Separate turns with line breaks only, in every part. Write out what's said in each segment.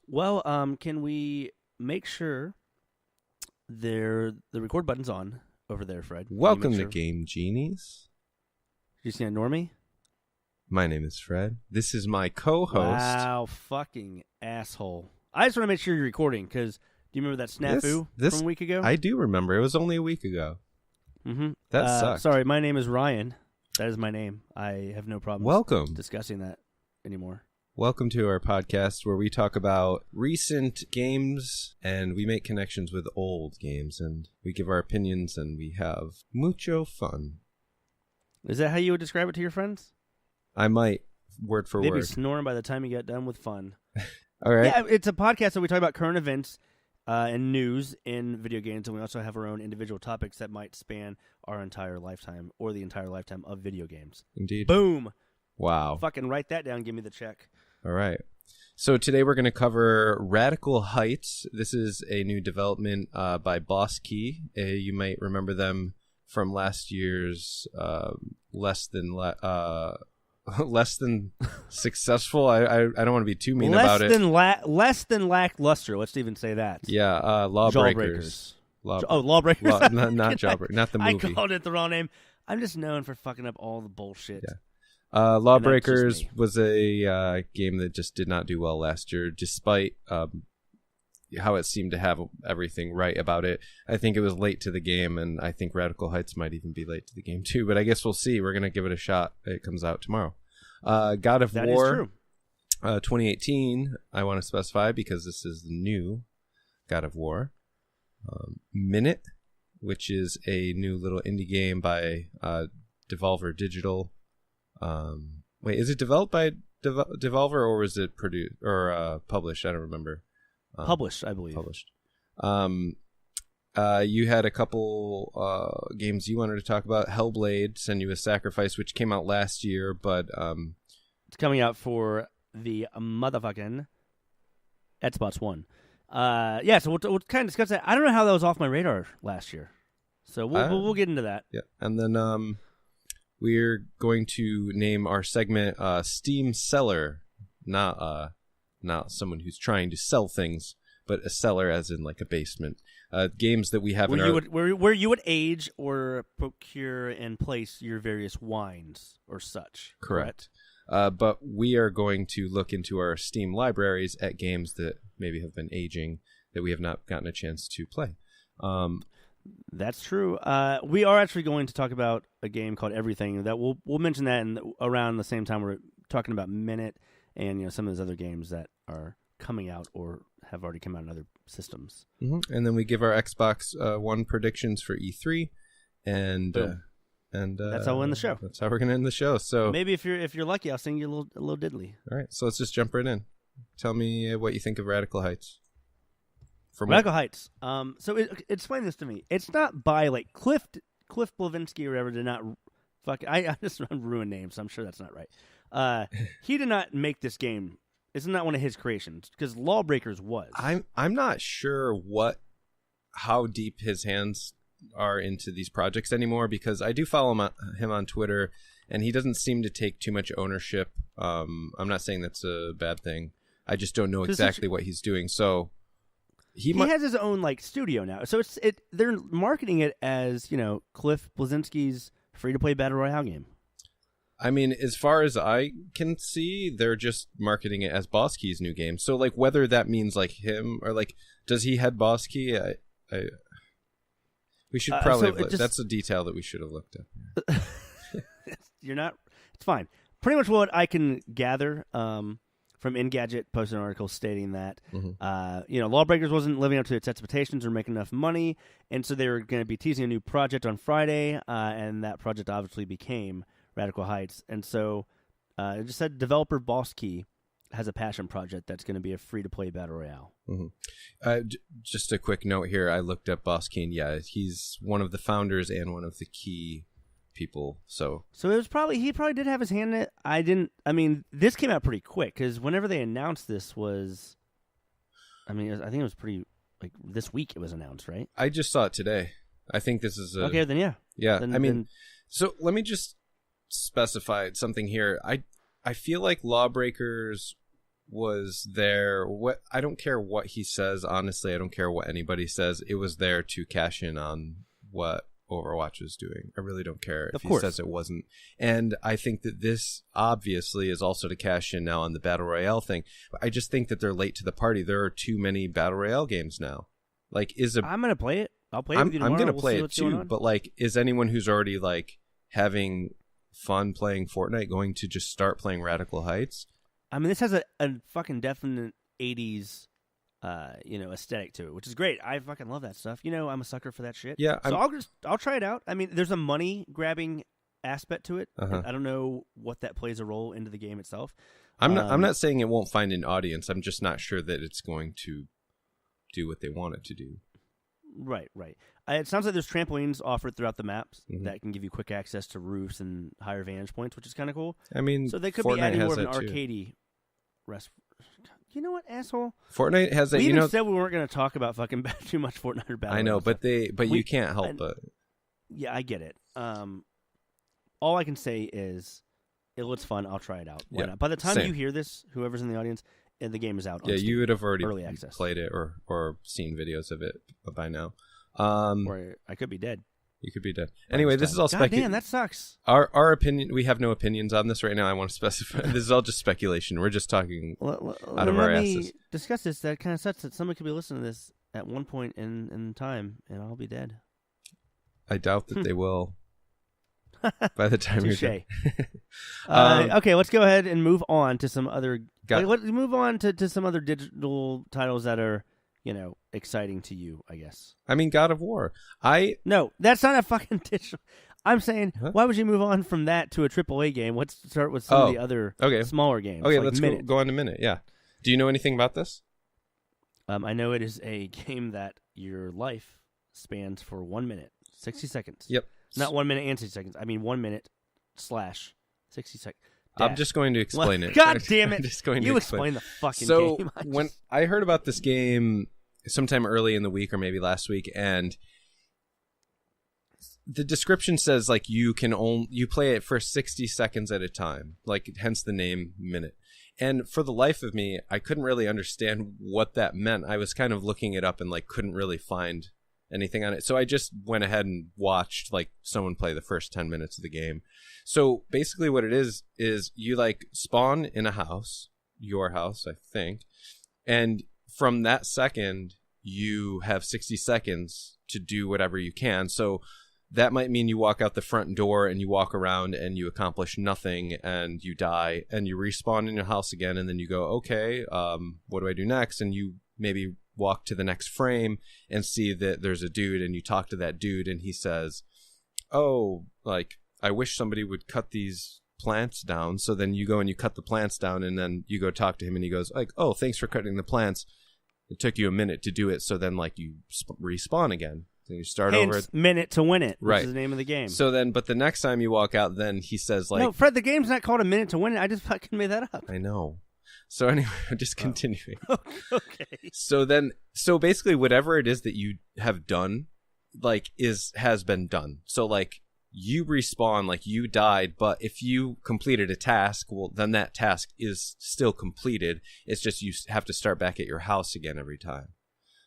Well, can we make sure the record button's on over there, Fred? Can you
Welcome
make
to
sure?
Game Genies.
Did you see a normie?
My name is Fred. This is my co-host.
Wow, fucking asshole! I just want to make sure you're recording because do you remember that snafu
This
from a week ago?
I do remember. It was only a week ago.
Mm-hmm.
That sucked.
Sorry, my name is Ryan. That is my name. I have no problem
Welcome.
discussing that anymore.
Welcome to our podcast where we talk about recent games and we make connections with old games and we give our opinions and we have mucho fun.
Is that how you would describe it to your friends?
I might, word for
They'd be
word.
snoring by the time you get done with fun.
All right.
Yeah, it's a podcast that we talk about current events and news in video games, and we also have our own individual topics that might span our entire lifetime or the entire lifetime of video games.
Indeed.
Boom!
Wow.
Fucking write that down. Give me the check.
All right. So today we're going to cover Radical Heights. This is a new development by Boss Key. You might remember them from last year's less than successful. I don't want to be too mean about it.
Less than lackluster. Let's even say that.
Yeah, Lawbreakers.
Lawbreakers.
Not Jawbreakers. Not the movie.
I called it the wrong name. I'm just known for fucking up all the bullshit.
Yeah. Lawbreakers
me.
was a game that just did not do well last year, despite how it seemed to have everything right about it. I think it was late to the game, and I think Radical Heights might even be late to the game too. But I guess we'll see. We're gonna give it a shot. It comes out tomorrow. God of
That
War,
is true.
2018. I want to specify because this is the new God of War. Minute, which is a new little indie game by Devolver Digital. Wait, is it developed by Devolver or was it produced or published? I don't remember.
Published, I believe.
Published. You had a couple games you wanted to talk about. Hellblade: Senua's Sacrifice, which came out last year, but
it's coming out for the motherfucking Xbox One. Yeah, so we'll kind of discuss that. I don't know how that was off my radar last year, so we'll get into that.
Yeah, and then we're going to name our segment Steam Seller, not someone who's trying to sell things, but a cellar as in like a basement. Games that we have
where you would age or procure and place your various wines or such.
Correct. But we are going to look into our Steam libraries at games that maybe have been aging that we have not gotten a chance to play.
That's true. We are actually going to talk about a game called Everything. That we'll mention that around the same time we're talking about Minute and some of those other games that are coming out or have already come out in other systems.
Mm-hmm. And then we give our Xbox One predictions for E3, and
that's how we'll end the show.
That's how we're gonna end the show. So
maybe if you're lucky, I'll sing you a little diddly.
All right, so let's just jump right in. Tell me what you think of Radical Heights.
Radical Heights. So explain this to me. It's not by like Cliff Blavatsky or whatever. Did not fuck. I just ruin names. So I'm sure that's not right. He did not make this game. It's not one of his creations because Lawbreakers was.
I'm not sure how deep his hands are into these projects anymore because I do follow him on Twitter and he doesn't seem to take too much ownership. I'm not saying that's a bad thing. I just don't know exactly what he's doing. So he
has his own like studio now. So they're marketing it as Cliff Blavatsky's free to play battle royale game.
I mean, as far as I can see, they're just marketing it as Boss Key's new game. So, like, whether that means like him or like, does he head Boss Key? We should probably. That's a detail that we should have looked at.
You're not. It's fine. Pretty much what I can gather from Engadget posted an article stating that Lawbreakers wasn't living up to its expectations or making enough money, and so they were going to be teasing a new project on Friday, and that project obviously became Radical Heights. And so it just said developer Boss Key has a passion project that's going to be a free-to-play battle royale.
Mm-hmm. Just a quick note here. I looked up Boss Key, and yeah, he's one of the founders and one of the key people. So
it was he probably did have his hand in it. I mean, this came out pretty quick because whenever they announced this was, I think it was pretty, like, this week it was announced, right?
I just saw it today. I think this is
okay, then yeah.
Yeah, so let me just specify something here. I feel like Lawbreakers was there. What I don't care what he says. Honestly, I don't care what anybody says. It was there to cash in on what Overwatch was doing. I really don't care if he says it wasn't. And I think that this obviously is also to cash in now on the Battle Royale thing. I just think that they're late to the party. There are too many Battle Royale games now. Like, I'm
gonna play it. I'll play it with you tomorrow.
I'm gonna play it too. But like, is anyone who's already like having fun playing Fortnite going to just start playing Radical Heights?
I mean, this has a fucking definite 80s aesthetic to it, which is great. I fucking love that stuff. I'm a sucker for that shit.
Yeah.
So I'll try it out. I mean, there's a money grabbing aspect to it.
Uh-huh.
I don't know what that plays a role into the game itself.
I'm not saying it won't find an audience. I'm just not sure that it's going to do what they want it to do.
Right. It sounds like there's trampolines offered throughout the maps
Mhm.
that can give you quick access to roofs and higher vantage points, which is kind of cool.
I mean,
So they could
Fortnite
be adding
has
more of an
that too.
arcadey rest. You know what, asshole?
Fortnite has that.
We even said we weren't going to talk about fucking too much Fortnite or Battle
I know,
Royale
but you can't help it.
Yeah, I get it. All I can say is, it looks fun. I'll try it out. Why not? By the time you hear this, whoever's in the audience, the game is out.
Yeah, you would have already
early access.
played it or seen videos of it by now.
Or I could be dead.
You could be dead. Anyway, this is all speculation.
Damn, that sucks.
Our opinion. We have no opinions on this right now. I want to specify. This is all just speculation. We're just talking out of our asses.
Let me discuss this. That kind of sucks that somebody could be listening to this at one point in time, and I'll be dead.
I doubt that they will. By the time you're done.
Okay, let's go ahead and move on to some other. Let's move on to some other digital titles that are, exciting to you, I guess.
I mean, God of War.
No, that's not a fucking digital. I'm saying, why would you move on from that to a AAA game? Let's start with some of the other smaller games.
Okay,
like
let's go on to Minute. Yeah. Do you know anything about this?
I know it is a game that your life spans for 1 minute, 60 seconds.
Yep.
Not 1 minute and 60 seconds. I mean 1 minute / 60 seconds.
I'm just going to explain it.
God damn it!
I'm just going
you
to
explain the fucking game.
So when I heard about this game sometime early in the week or maybe last week, and the description says like you play it for 60 seconds at a time, like hence the name Minute. And for the life of me, I couldn't really understand what that meant. I was kind of looking it up and like couldn't really find anything on it. So I just went ahead and watched like someone play the first 10 minutes of the game. So basically what it is you like spawn in a house, your house, I think. And from that second, you have 60 seconds to do whatever you can. So that might mean you walk out the front door and you walk around and you accomplish nothing and you die and you respawn in your house again. And then you go, okay, what do I do next? And you maybe walk to the next frame and see that there's a dude and you talk to that dude and he says, oh, like, I wish somebody would cut these plants down. So then you go and you cut the plants down and then you go talk to him and he goes like, oh, thanks for cutting the plants. It took you a minute to do it. So then like you respawn again. So you start over.
Minute to win it.
Right.
Which is the name of the game.
So then, but the next time you walk out, then he says like,
no, Fred, the game's not called A Minute to Win It. I just fucking made that up.
I know. So anyway, I'm just continuing.
Okay.
So basically whatever it is that you have done, like has been done. So like you respawn, like you died, but if you completed a task, well, then that task is still completed. It's just you have to start back at your house again every time.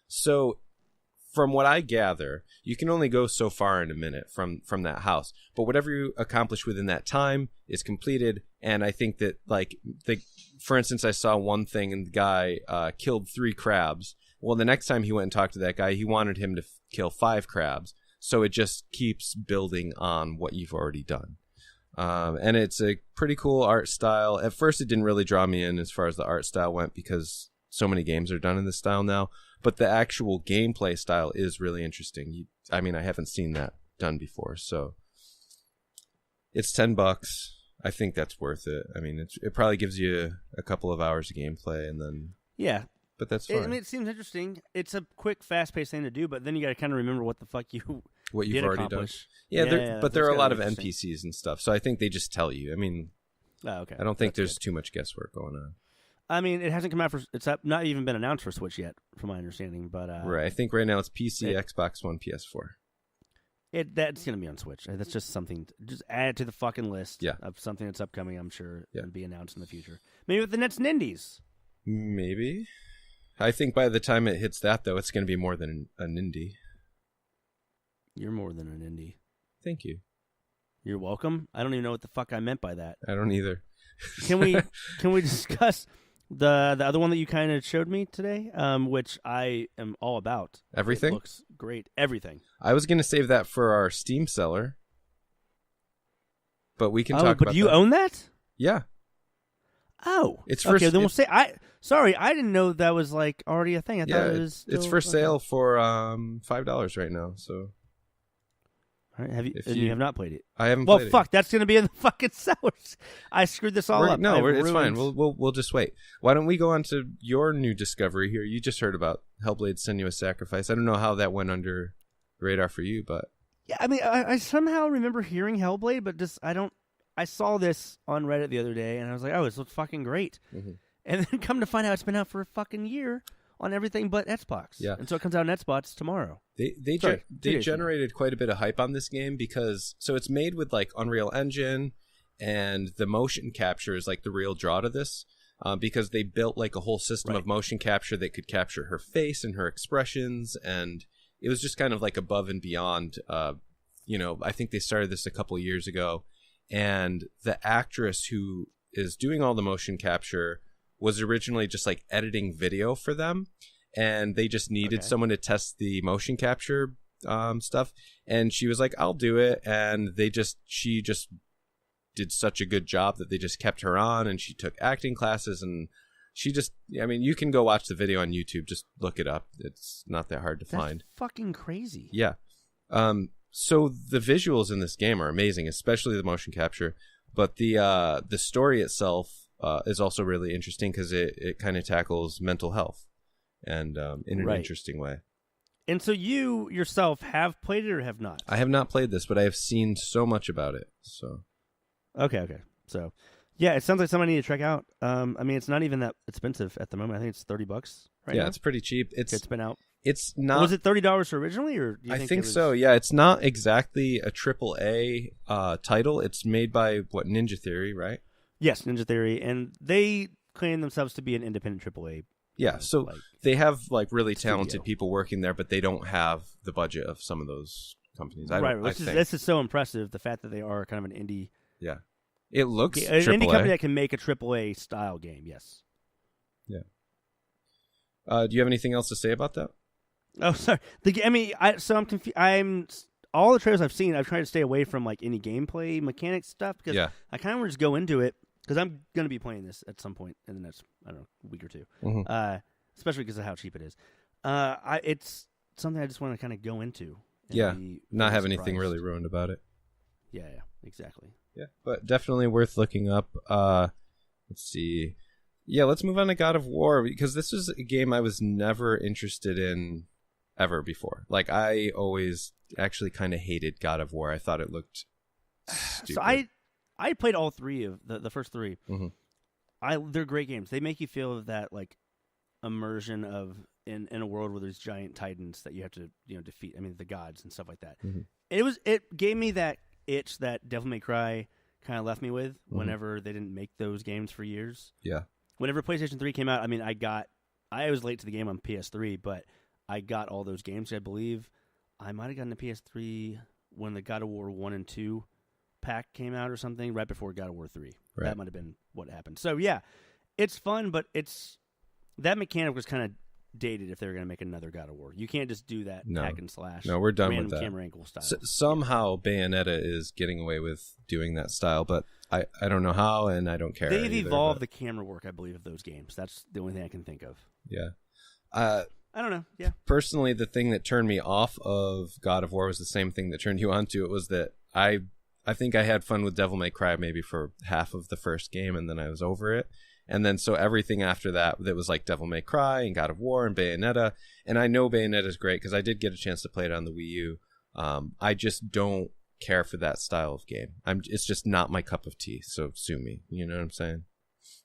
So from what I gather, you can only go so far in a minute from that house. But whatever you accomplish within that time is completed. And I think that, like, for instance, I saw one thing and the guy killed 3 crabs. Well, the next time he went and talked to that guy, he wanted him to kill 5 crabs. So it just keeps building on what you've already done. And it's a pretty cool art style. At first, it didn't really draw me in as far as the art style went because so many games are done in this style now. But the actual gameplay style is really interesting. I mean, I haven't seen that done before. So it's $10. I think that's worth it. I mean, it probably gives you a couple of hours of gameplay and then...
Yeah.
But that's fine.
I mean, it seems interesting. It's a quick, fast-paced thing to do, but then you got to kind of remember what the fuck you've
already
accomplish.
done. Yeah, but there are a lot of NPCs and stuff, so I think they just tell you. I mean,
okay.
I don't think there's too much guesswork going on.
I mean, it hasn't come out it's not even been announced for Switch yet, from my understanding. But
right, I think right now it's PC, Xbox One, PS4.
That's gonna be on Switch. That's just something. Just add it to the fucking list
of
something that's upcoming. I'm sure it'll be announced in the future. Maybe with the next Nindies.
Maybe. I think by the time it hits that, though, it's going to be more than an indie.
You're more than an indie.
Thank you.
You're welcome. I don't even know what the fuck I meant by that.
I don't either.
Can we discuss the other one that you kind of showed me today, which I am all about?
Everything?
It looks great. Everything.
I was going to save that for our Steam seller, but we can talk about
but do you own that?
Yeah.
Oh,
it's for
okay. Then we'll say I didn't know that was like already a thing. I thought it was. Still,
it's for sale for $5 right now. So,
all right, have you? And you have not played it.
I haven't.
Well,
played
fuck,
it.
That's gonna be in the fucking sellers. I screwed this all up.
No, it's fine. We'll just wait. Why don't we go on to your new discovery here? You just heard about Hellblade: Senua's Sacrifice. I don't know how that went under the radar for you, but
yeah, I mean, I somehow remember hearing Hellblade, but just I don't. I saw this on Reddit the other day, and I was like, "Oh, this looks fucking great." Mm-hmm. And then come to find out, it's been out for a fucking year on everything but Xbox.
Yeah,
and so it comes out on Xbox tomorrow.
They generated quite a bit of hype on this game because it's made with like Unreal Engine, and the motion capture is like the real draw to this. Because they built like a whole system of motion capture that could capture her face and her expressions, and it was just kind of like above and beyond. I think they started this a couple of years ago. And the actress who is doing all the motion capture was originally just like editing video for them, and they just needed someone to test the motion capture stuff. And she was like, "I'll do it." And she just did such a good job that they just kept her on, and she took acting classes, and you can go watch the video on YouTube. Just look it up. It's not that hard to find.
Fucking crazy.
Yeah. So the visuals in this game are amazing, especially the motion capture. But the story itself is also really interesting because it kind of tackles mental health and in an interesting way.
And so you yourself have played it or have not?
I have not played this, but I have seen so much about it. So
okay. So yeah, it sounds like something I need to check out. I mean, it's not even that expensive at the moment. I think it's $30 right now.
Yeah, it's pretty cheap.
It's been out.
It's not.
Was it $30 originally, or do you
think it was... so? Yeah, it's not exactly a AAA title. It's made by Ninja Theory, right?
Yes, Ninja Theory, and they claim themselves to be an independent AAA.
Yeah, so they have like really talented people working there, but they don't have the budget of some of those companies.
This is so impressive. The fact that they are kind of an indie.
Yeah, it looks
an indie company that can make a AAA style game. Yes.
Yeah. Do you have anything else to say about that?
Oh, sorry. I'm confused. All the trailers I've seen, I've tried to stay away from like any gameplay mechanics stuff because I kind of want to just go into it because I'm going to be playing this at some point in the next, week or two. Mm-hmm. Especially because of how cheap it is. It's something I just want to kind of go into.
Yeah, not have anything really ruined about it.
Yeah, exactly.
Yeah, but definitely worth looking up. Let's see. Yeah, let's move on to God of War because this is a game I was never interested in ever before. Like, I always actually kind of hated God of War. I thought it looked stupid.
So I played all three of the first three. Mm-hmm. They're great games. They make you feel that like immersion of in a world where there's giant titans that you have to defeat. I mean, the gods and stuff like that. Mm-hmm. It gave me that itch that Devil May Cry kind of left me with whenever they didn't make those games for years.
Yeah.
Whenever PlayStation 3 came out, I mean, I was late to the game on PS3, but I got all those games. I believe I might have gotten the PS3 when the God of War 1 and 2 pack came out or something, right before God of War 3. Right. That might have been what happened. So, yeah, it's fun, but that mechanic was kind of dated if they were going to make another God of War. You can't just do that hack and slash.
No, we're done with that.
Camera angle style.
Somehow Bayonetta is getting away with doing that style, but I don't know how, and I don't care.
They've evolved the camera work, I believe, of those games. That's the only thing I can think of.
Yeah.
I don't know. Yeah.
Personally, the thing that turned me off of God of War was the same thing that turned you onto it. Was that I think I had fun with Devil May Cry maybe for half of the first game, and then I was over it. And then so everything after that was like Devil May Cry and God of War and Bayonetta. And I know Bayonetta is great because I did get a chance to play it on the Wii U. I just don't care for that style of game. It's just not my cup of tea. So sue me. You know what I'm saying?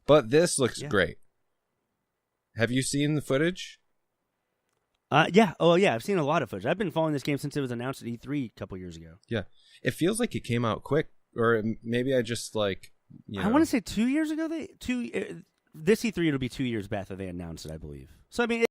But this looks great. Have you seen the footage?
Yeah. Oh, yeah. I've seen a lot of footage. I've been following this game since it was announced at E3 a couple years ago.
Yeah. It feels like it came out quick, or maybe I just like.
I want to say 2 years ago. this E3 it'll be 2 years back that they announced it, I believe. So I mean,